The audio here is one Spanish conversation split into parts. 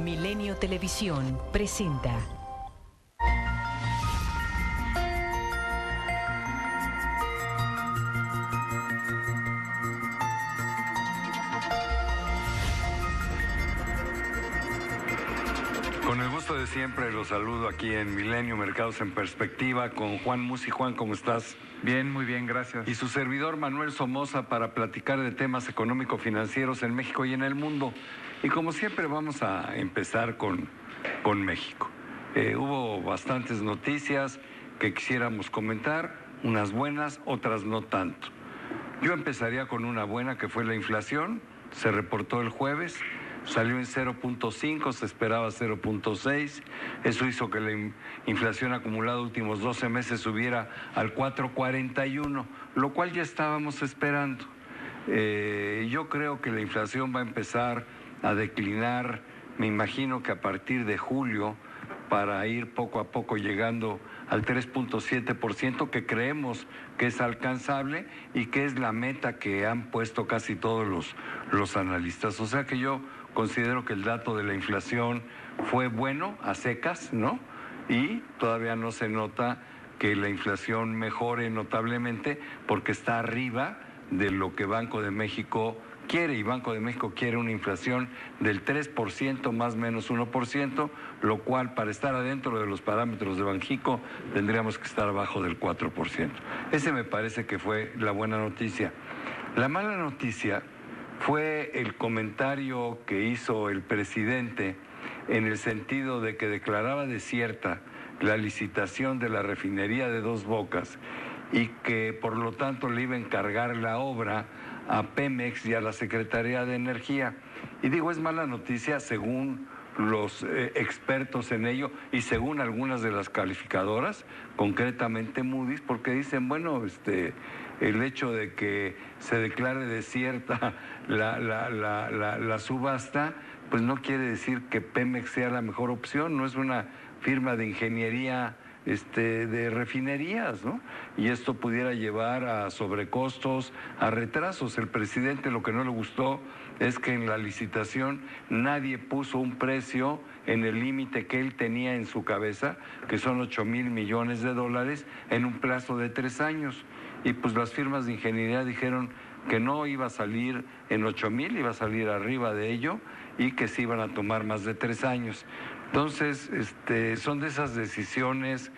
Milenio Televisión presenta. Con el gusto de siempre los saludo aquí en Milenio Mercados en Perspectiva con Juan Musi. Juan, ¿cómo estás? Bien, muy bien, gracias. Y su servidor Manuel Somoza para platicar de temas económico-financieros en México y en el mundo. Y como siempre vamos a empezar con México. Hubo bastantes noticias que quisiéramos comentar, unas buenas, otras no tanto. Yo empezaría con una buena que fue la inflación, se reportó el jueves. Salió en 0.5, se esperaba 0.6. Eso hizo que la inflación acumulada últimos 12 meses subiera al 4.41, lo cual ya estábamos esperando. Yo creo que la inflación va a empezar a declinar, me imagino que a partir de julio, para ir poco a poco llegando al 3.7%, que creemos que es alcanzable y que es la meta que han puesto casi todos los analistas. O sea que yo considero que el dato de la inflación fue bueno, a secas, ¿no? Y todavía no se nota que la inflación mejore notablemente porque está arriba de lo que Banco de México quiere, y Banco de México quiere una inflación del 3% más menos 1%, lo cual para estar adentro de los parámetros de Banxico tendríamos que estar abajo del 4%. Ese me parece que fue la buena noticia. La mala noticia fue el comentario que hizo el presidente en el sentido de que declaraba desierta la licitación de la refinería de Dos Bocas y que por lo tanto le iba a encargar la obra a Pemex y a la Secretaría de Energía. Y digo, es mala noticia según los expertos en ello y según algunas de las calificadoras, concretamente Moody's, porque dicen, bueno, el hecho de que se declare desierta la subasta, pues no quiere decir que Pemex sea la mejor opción, no es una firma de ingeniería de refinerías, ¿no? Y esto pudiera llevar a sobrecostos, a retrasos. El presidente lo que no le gustó es que en la licitación nadie puso un precio en el límite que él tenía en su cabeza, que son 8,000 millones de dólares en un plazo de 3 años. Y pues las firmas de ingeniería dijeron que no iba a salir en 8,000, iba a salir arriba de ello y que se iban a tomar más de 3 años. Entonces, son de esas decisiones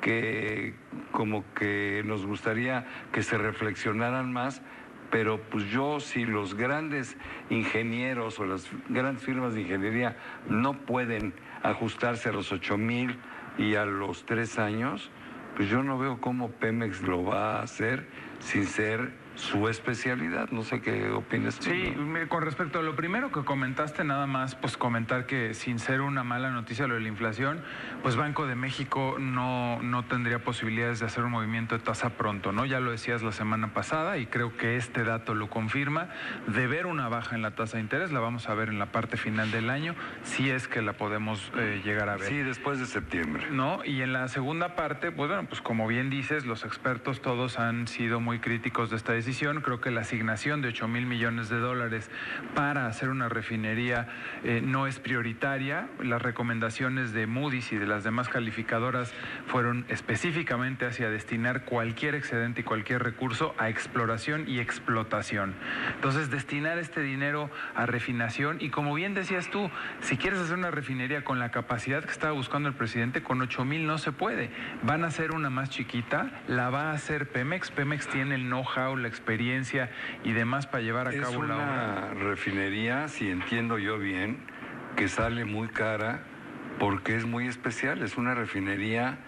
que como que nos gustaría que se reflexionaran más, pero pues yo, si los grandes ingenieros o las grandes firmas de ingeniería no pueden ajustarse a los 8,000 y a los 3 años, pues yo no veo cómo Pemex lo va a hacer sin ser su especialidad. No sé qué opinas tú. Sí, ¿no? con respecto a lo primero que comentaste, nada más, pues comentar que sin ser una mala noticia lo de la inflación, pues Banco de México no tendría posibilidades de hacer un movimiento de tasa pronto, ¿no? Ya lo decías la semana pasada y creo que este dato lo confirma. De ver una baja en la tasa de interés, la vamos a ver en la parte final del año, si es que la podemos llegar a ver. Sí, después de septiembre. ¿No? Y en la segunda parte, pues bueno, pues como bien dices, los expertos todos han sido muy críticos de esta decisión. Creo que la asignación de 8,000 millones de dólares para hacer una refinería no es prioritaria. Las recomendaciones de Moody's y de las demás calificadoras fueron específicamente hacia destinar cualquier excedente y cualquier recurso a exploración y explotación. Entonces, destinar este dinero a refinación, y como bien decías tú, si quieres hacer una refinería con la capacidad que estaba buscando el presidente, con 8,000 no se puede. Van a hacer una más chiquita, la va a hacer Pemex. Pemex tiene el know-how, la experiencia y demás para llevar a cabo la obra. Es una refinería, si entiendo yo bien, que sale muy cara porque es muy especial. Es una refinería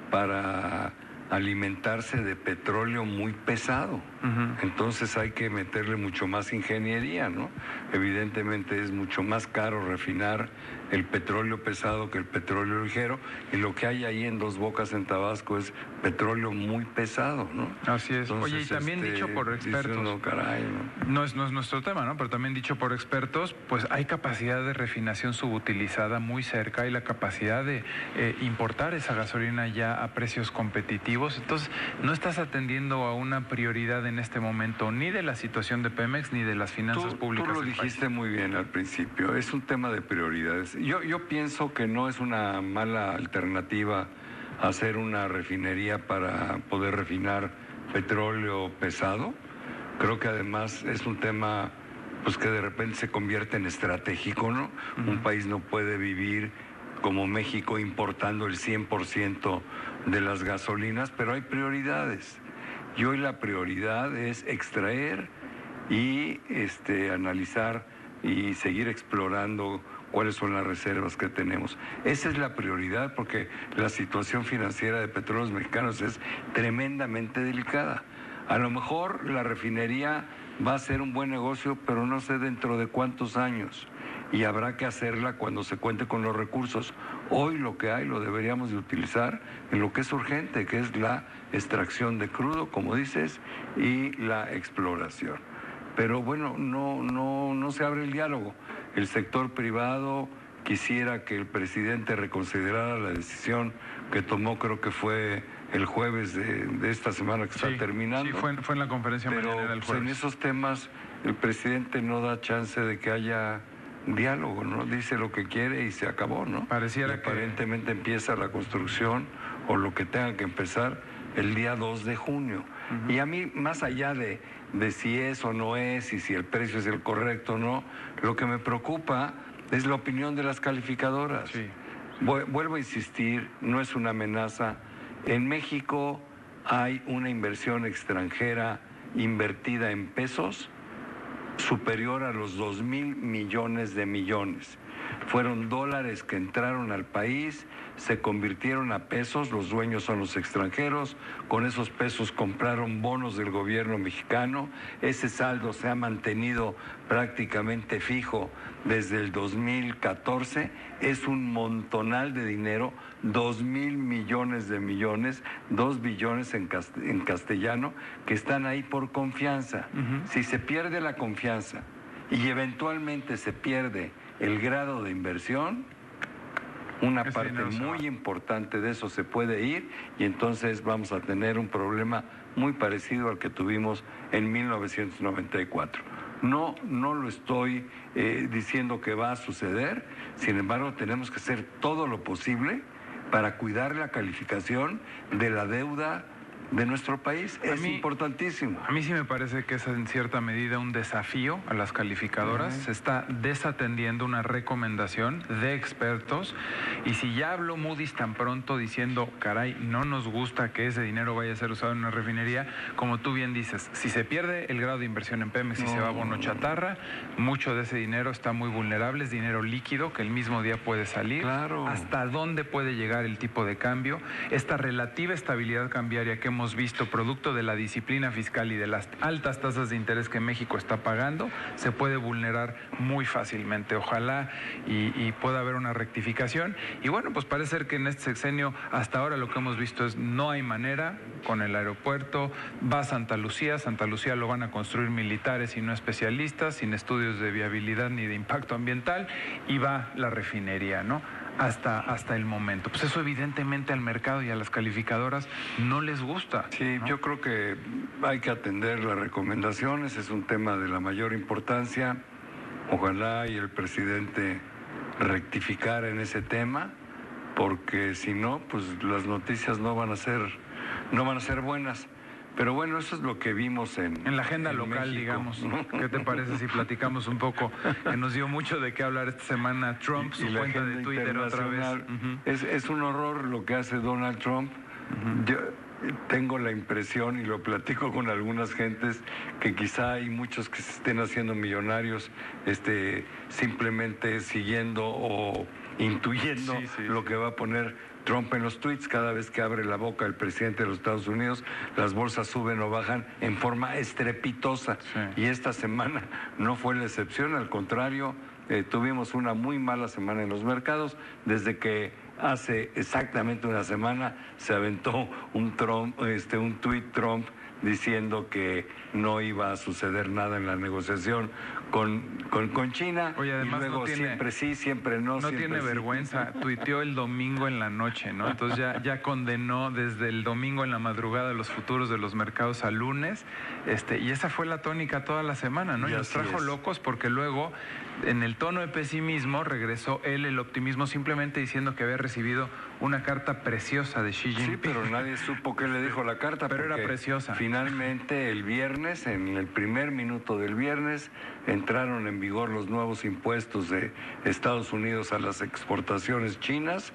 para alimentarse de petróleo muy pesado. Entonces hay que meterle mucho más ingeniería, ¿no? Evidentemente es mucho más caro refinar el petróleo pesado que el petróleo ligero, y lo que hay ahí en Dos Bocas, en Tabasco, es petróleo muy pesado, ¿no? Así es. Entonces, oye, y también dicho por expertos, no, caray, ¿no? No es nuestro tema, ¿no? Pero también dicho por expertos, pues hay capacidad de refinación subutilizada muy cerca y la capacidad de importar esa gasolina ya a precios competitivos positivos. Entonces, no estás atendiendo a una prioridad en este momento, ni de la situación de Pemex, ni de las finanzas públicas Tú lo del dijiste país. muy bien al principio, es un tema de prioridades. Yo pienso que no es una mala alternativa hacer una refinería para poder refinar petróleo pesado. Creo que además es un tema pues que de repente se convierte en estratégico, ¿no? Un país no puede vivir como México importando el 100% de las gasolinas, pero hay prioridades. Y hoy la prioridad es extraer y analizar y seguir explorando cuáles son las reservas que tenemos. Esa es la prioridad porque la situación financiera de Petróleos Mexicanos es tremendamente delicada. A lo mejor la refinería va a ser un buen negocio, pero no sé dentro de cuántos años. Y habrá que hacerla cuando se cuente con los recursos. Hoy lo que hay lo deberíamos de utilizar en lo que es urgente, que es la extracción de crudo, como dices, y la exploración. Pero bueno, no se abre el diálogo. El sector privado quisiera que el presidente reconsiderara la decisión que tomó, creo que fue el jueves de esta semana que está terminando. Sí, fue en la conferencia mañanera del Pero jueves. en esos temas el presidente no da chance de que haya diálogo, ¿no? Dice lo que quiere y se acabó, ¿no? Pareciera y aparentemente empieza la construcción o lo que tenga que empezar el día 2 de junio. Y a mí, más allá de si es o no es y si el precio es el correcto o no, lo que me preocupa es la opinión de las calificadoras. Sí. Vuelvo a insistir, no es una amenaza. En México hay una inversión extranjera invertida en pesos superior a los 2,000 millones de millones. Fueron dólares que entraron al país, se convirtieron a pesos, los dueños son los extranjeros, con esos pesos compraron bonos del gobierno mexicano, ese saldo se ha mantenido prácticamente fijo desde el 2014, es un montonal de dinero, 2,000 millones de millones, 2 billones en castellano, que están ahí por confianza. Si se pierde la confianza y eventualmente se pierde el grado de inversión, una parte muy importante de eso se puede ir y entonces vamos a tener un problema muy parecido al que tuvimos en 1994. No lo estoy diciendo que va a suceder, sin embargo tenemos que hacer todo lo posible para cuidar la calificación de la deuda de nuestro país. Es importantísimo. A mí sí me parece que es en cierta medida un desafío a las calificadoras. Se está desatendiendo una recomendación de expertos y si ya habló Moody's tan pronto diciendo, caray, no nos gusta que ese dinero vaya a ser usado en una refinería, como tú bien dices, si se pierde el grado de inversión en Pemex y se va a bono chatarra, mucho de ese dinero está muy vulnerable, es dinero líquido que el mismo día puede salir. Claro. ¿Hasta dónde puede llegar el tipo de cambio? Esta relativa estabilidad cambiaria que hemos visto producto de la disciplina fiscal y de las altas tasas de interés que México está pagando, se puede vulnerar muy fácilmente. Ojalá y pueda haber una rectificación. Y bueno, pues parece ser que en este sexenio hasta ahora lo que hemos visto es no hay manera con el aeropuerto, va a Santa Lucía lo van a construir militares y no especialistas, sin estudios de viabilidad ni de impacto ambiental, y va la refinería, ¿no? Hasta el momento. Pues eso evidentemente al mercado y a las calificadoras no les gusta. Sí, ¿no? Yo creo que hay que atender las recomendaciones, es un tema de la mayor importancia. Ojalá y el presidente rectificara en ese tema, porque si no, pues las noticias no van a ser buenas. Pero bueno, eso es lo que vimos en la agenda local, México, digamos. ¿no? ¿Qué te parece si platicamos un poco? Que nos dio mucho de qué hablar esta semana Trump, su cuenta de Twitter otra vez. Es un horror lo que hace Donald Trump. Yo tengo la impresión, y lo platico con algunas gentes, que quizá hay muchos que se estén haciendo millonarios simplemente siguiendo o intuyendo lo que va a poner Trump en los tweets. Cada vez que abre la boca el presidente de los Estados Unidos, las bolsas suben o bajan en forma estrepitosa. Y esta semana no fue la excepción, al contrario, tuvimos una muy mala semana en los mercados, desde que hace exactamente una semana se aventó un tuit Trump diciendo que no iba a suceder nada en la negociación con China. Oye, además y luego no tiene, siempre sí, siempre no. No siempre tiene sí. vergüenza, tuiteó el domingo en la noche, ¿no? Entonces ya condenó desde el domingo en la madrugada los futuros de los mercados al lunes, y esa fue la tónica toda la semana, ¿no? Y nos trajo locos porque luego, en el tono de pesimismo, regresó él el optimismo simplemente diciendo que había recibido una carta preciosa de Xi Jinping. Sí, pero nadie supo qué le dijo la carta. Pero era preciosa. Finalmente, el viernes, en el primer minuto del viernes, entraron en vigor los nuevos impuestos de Estados Unidos a las exportaciones chinas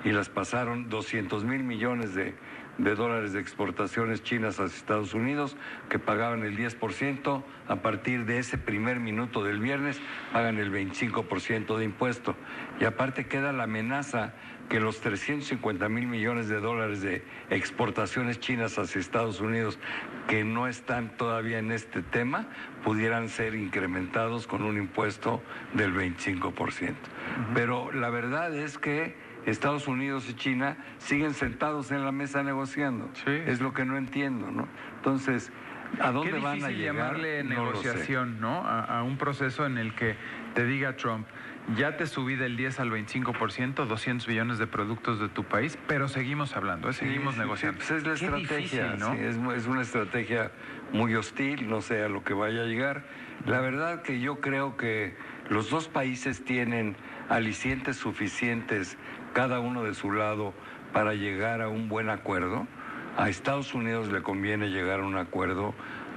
y las pasaron 200,000 millones de dólares de exportaciones chinas hacia Estados Unidos, que pagaban el 10%, a partir de ese primer minuto del viernes pagan el 25% de impuesto. Y aparte queda la amenaza que los 350,000 millones de dólares de exportaciones chinas hacia Estados Unidos, que no están todavía en este tema, pudieran ser incrementados con un impuesto del 25%. Pero la verdad es que Estados Unidos y China siguen sentados en la mesa negociando. Sí. Es lo que no entiendo, ¿no? Entonces, ¿a dónde van a llegar? Qué difícil llamarle negociación, ¿no? A un proceso en el que te diga Trump, ya te subí del 10 al 25%, 200 billones de productos de tu país, pero seguimos hablando, seguimos negociando. Sí, pues es la estrategia, difícil, ¿no? Sí, es una estrategia muy hostil, no sé a lo que vaya a llegar. La verdad que yo creo que los dos países tienen alicientes suficientes, cada uno de su lado, para llegar a un buen acuerdo. A Estados Unidos le conviene llegar a un acuerdo,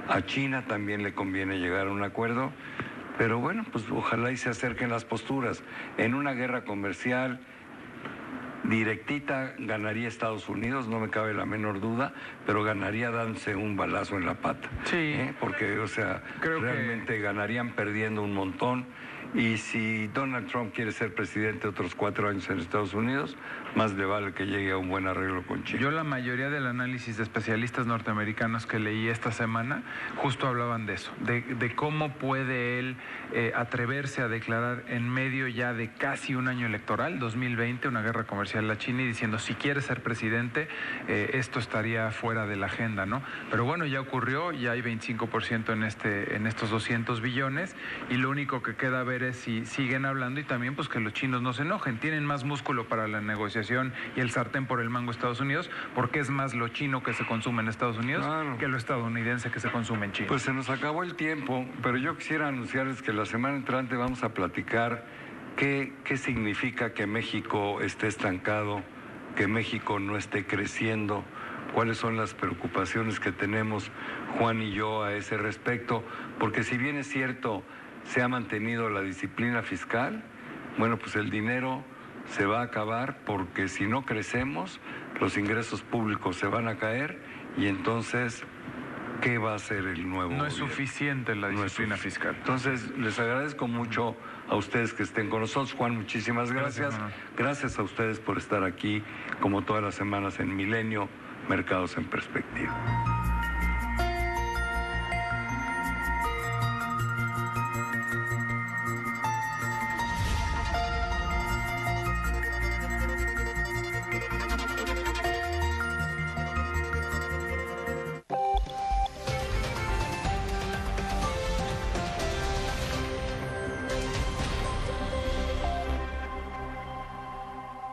a China también le conviene llegar a un acuerdo, pero bueno, pues ojalá y se acerquen las posturas. En una guerra comercial directita ganaría Estados Unidos, no me cabe la menor duda, pero ganaría dándose un balazo en la pata. Sí. Porque, o sea, realmente ganarían perdiendo un montón. Y si Donald Trump quiere ser presidente otros 4 años en Estados Unidos, más le vale que llegue a un buen arreglo con China. Yo la mayoría del análisis de especialistas norteamericanos que leí esta semana justo hablaban de eso, de cómo puede él atreverse a declarar en medio ya de casi un año electoral, 2020, una guerra comercial a China, y diciendo, si quiere ser presidente, esto estaría fuera de la agenda, ¿no? Pero bueno, ya ocurrió, ya hay 25% en estos 200 billones, y lo único que queda ver es si siguen hablando, y también pues que los chinos no se enojen, tienen más músculo para la negociación y el sartén por el mango Estados Unidos, porque es más lo chino que se consume en Estados Unidos que lo estadounidense que se consume en China. Pues se nos acabó el tiempo, pero yo quisiera anunciarles que la semana entrante vamos a platicar qué significa que México esté estancado, que México no esté creciendo, cuáles son las preocupaciones que tenemos Juan y yo a ese respecto, porque si bien es cierto, se ha mantenido la disciplina fiscal, bueno, pues el dinero se va a acabar, porque si no crecemos, los ingresos públicos se van a caer, y entonces, ¿qué va a hacer el nuevo gobierno? No es suficiente la disciplina fiscal. Entonces, les agradezco mucho a ustedes que estén con nosotros. Juan, muchísimas gracias. Gracias a ustedes por estar aquí, como todas las semanas, en Milenio, Mercados en Perspectiva.